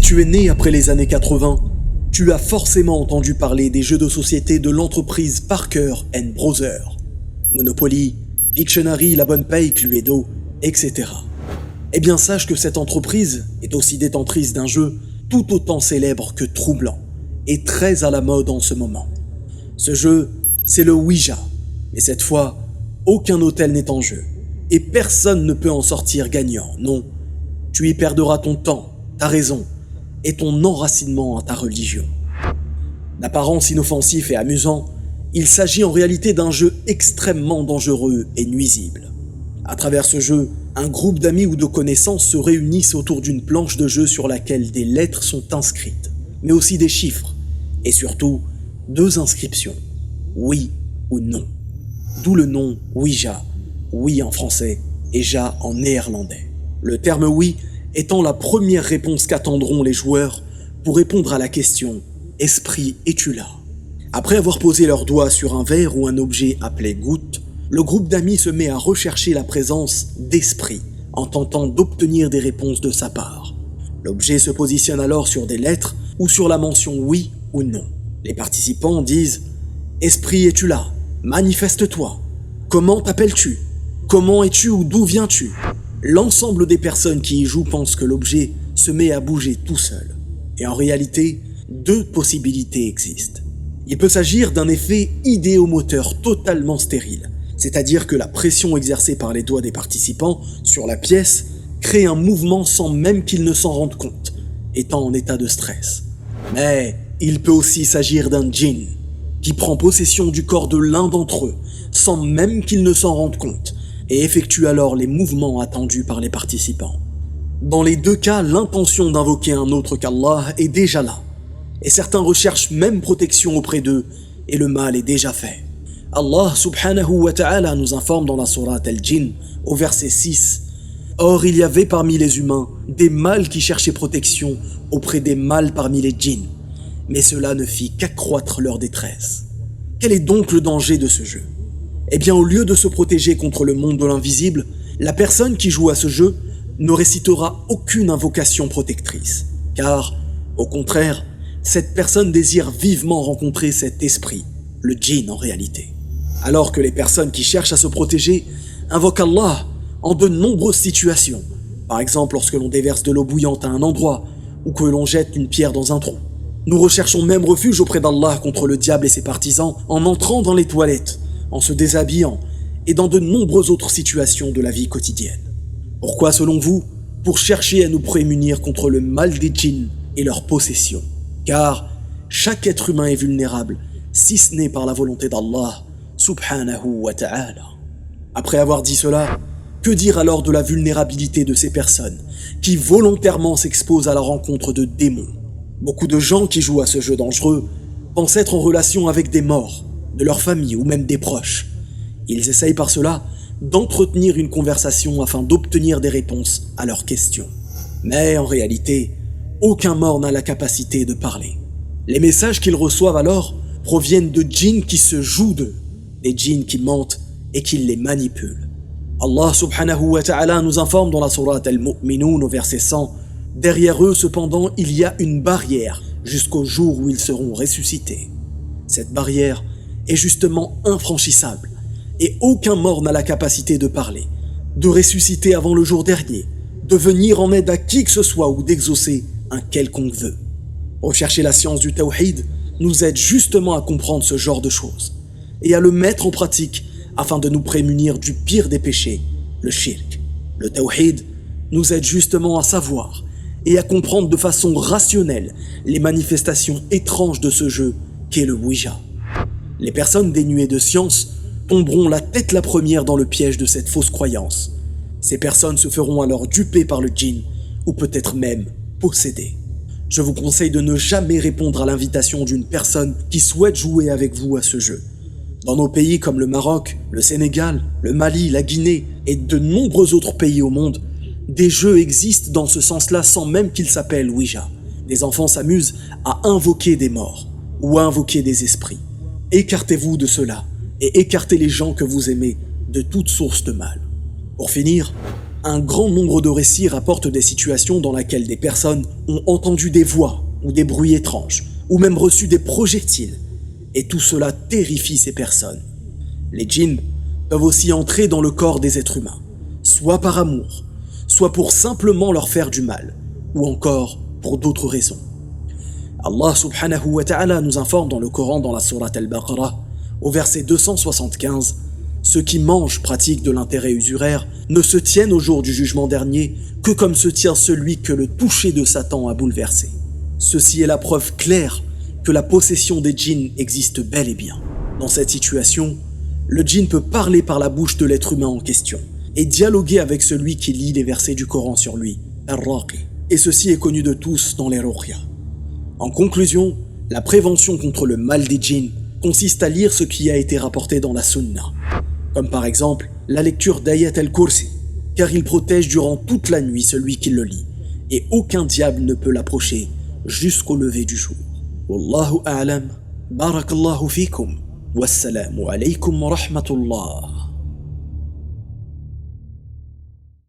tu es né après les années 80, tu as forcément entendu parler des jeux de société de l'entreprise Parker & Brothers. Monopoly, Pictionary, La Bonne Paye, Cluedo, etc. Eh bien sache que cette entreprise est aussi détentrice d'un jeu tout autant célèbre que troublant et très à la mode en ce moment. Ce jeu, c'est le Ouija, mais cette fois, aucun hôtel n'est en jeu et personne ne peut en sortir gagnant, non. Tu y perdras ton temps, ta raison et ton enracinement à ta religion. D'apparence inoffensif et amusant, il s'agit en réalité d'un jeu extrêmement dangereux et nuisible. À travers ce jeu, un groupe d'amis ou de connaissances se réunissent autour d'une planche de jeu sur laquelle des lettres sont inscrites, mais aussi des chiffres, et surtout 2 inscriptions, oui ou non. D'où le nom Ouija, oui en français et ja en néerlandais. Le terme oui étant la première réponse qu'attendront les joueurs pour répondre à la question « Esprit, es-tu là ?» Après avoir posé leurs doigts sur un verre ou un objet appelé goutte, le groupe d'amis se met à rechercher la présence d'esprit en tentant d'obtenir des réponses de sa part. L'objet se positionne alors sur des lettres ou sur la mention oui ou non. Les participants disent « Esprit, es-tu là ? Manifeste-toi. Comment t'appelles-tu ? Comment es-tu ou d'où viens-tu » L'ensemble des personnes qui y jouent pensent que l'objet se met à bouger tout seul. Et en réalité, 2 possibilités existent. Il peut s'agir d'un effet idéomoteur totalement stérile, c'est-à-dire que la pression exercée par les doigts des participants sur la pièce crée un mouvement sans même qu'ils ne s'en rendent compte, étant en état de stress. Mais il peut aussi s'agir d'un djinn, qui prend possession du corps de l'un d'entre eux, sans même qu'ils ne s'en rendent compte, et effectue alors les mouvements attendus par les participants. Dans les 2 cas, l'intention d'invoquer un autre qu'Allah est déjà là, et certains recherchent même protection auprès d'eux, et le mal est déjà fait. Allah subhanahu wa ta'ala nous informe dans la sourate Al-Jinn, au verset 6, « Or il y avait parmi les humains des mâles qui cherchaient protection auprès des mâles parmi les djinns, mais cela ne fit qu'accroître leur détresse. » Quel est donc le danger de ce jeu ? Eh bien, au lieu de se protéger contre le monde de l'invisible, la personne qui joue à ce jeu ne récitera aucune invocation protectrice, car, au contraire, cette personne désire vivement rencontrer cet esprit, le djinn en réalité. Alors que les personnes qui cherchent à se protéger invoquent Allah en de nombreuses situations, par exemple lorsque l'on déverse de l'eau bouillante à un endroit ou que l'on jette une pierre dans un trou. Nous recherchons même refuge auprès d'Allah contre le diable et ses partisans en entrant dans les toilettes, en se déshabillant et dans de nombreuses autres situations de la vie quotidienne. Pourquoi selon vous ? Pour chercher à nous prémunir contre le mal des djinns et leur possession. Car chaque être humain est vulnérable, si ce n'est par la volonté d'Allah, subhanahu wa ta'ala. Après avoir dit cela, que dire alors de la vulnérabilité de ces personnes qui volontairement s'exposent à la rencontre de démons ? Beaucoup de gens qui jouent à ce jeu dangereux pensent être en relation avec des morts, de leur famille ou même des proches. Ils essayent par cela d'entretenir une conversation afin d'obtenir des réponses à leurs questions. Mais en réalité, aucun mort n'a la capacité de parler. Les messages qu'ils reçoivent alors proviennent de djinns qui se jouent d'eux, des djinns qui mentent et qui les manipulent. Allah subhanahu wa ta'ala nous informe dans la sourate Al-Mu'minun au verset 100 « Derrière eux cependant il y a une barrière jusqu'au jour où ils seront ressuscités. » Cette barrière est justement infranchissable et aucun mort n'a la capacité de parler, de ressusciter avant le jour dernier, de venir en aide à qui que ce soit ou d'exaucer un quelconque vœu. Rechercher la science du tawhid nous aide justement à comprendre ce genre de choses et à le mettre en pratique afin de nous prémunir du pire des péchés, le shirk. Le tawhid nous aide justement à savoir et à comprendre de façon rationnelle les manifestations étranges de ce jeu qu'est le Ouija. Les personnes dénuées de science tomberont la tête la première dans le piège de cette fausse croyance. Ces personnes se feront alors duper par le djinn ou peut-être même posséder. Je vous conseille de ne jamais répondre à l'invitation d'une personne qui souhaite jouer avec vous à ce jeu. Dans nos pays comme le Maroc, le Sénégal, le Mali, la Guinée et de nombreux autres pays au monde, des jeux existent dans ce sens-là sans même qu'ils s'appellent Ouija. Des enfants s'amusent à invoquer des morts ou à invoquer des esprits. Écartez-vous de cela et écartez les gens que vous aimez de toute source de mal. Pour finir, Un grand nombre de récits rapportent des situations dans lesquelles des personnes ont entendu des voix ou des bruits étranges, ou même reçu des projectiles, et tout cela terrifie ces personnes. Les djinns peuvent aussi entrer dans le corps des êtres humains, soit par amour, soit pour simplement leur faire du mal, ou encore pour d'autres raisons. Allah subhanahu wa ta'ala nous informe dans le Coran dans la sourate Al-Baqarah, au verset 275, « Ceux qui mangent pratiquent de l'intérêt usuraire ne se tiennent au jour du jugement dernier que comme se tient celui que le toucher de Satan a bouleversé. » Ceci est la preuve claire que la possession des djinns existe bel et bien. Dans cette situation, le djinn peut parler par la bouche de l'être humain en question et dialoguer avec celui qui lit les versets du Coran sur lui, Ar-Raqi. Et ceci est connu de tous dans les ruqya. En conclusion, la prévention contre le mal des djinns consiste à lire ce qui a été rapporté dans la Sunna, comme par exemple la lecture d'Ayat al-Kursi, car il protège durant toute la nuit celui qui le lit, et aucun diable ne peut l'approcher jusqu'au lever du jour. Wallahu a'lam, barakallahu fikum, wassalamu alaykum wa rahmatullah.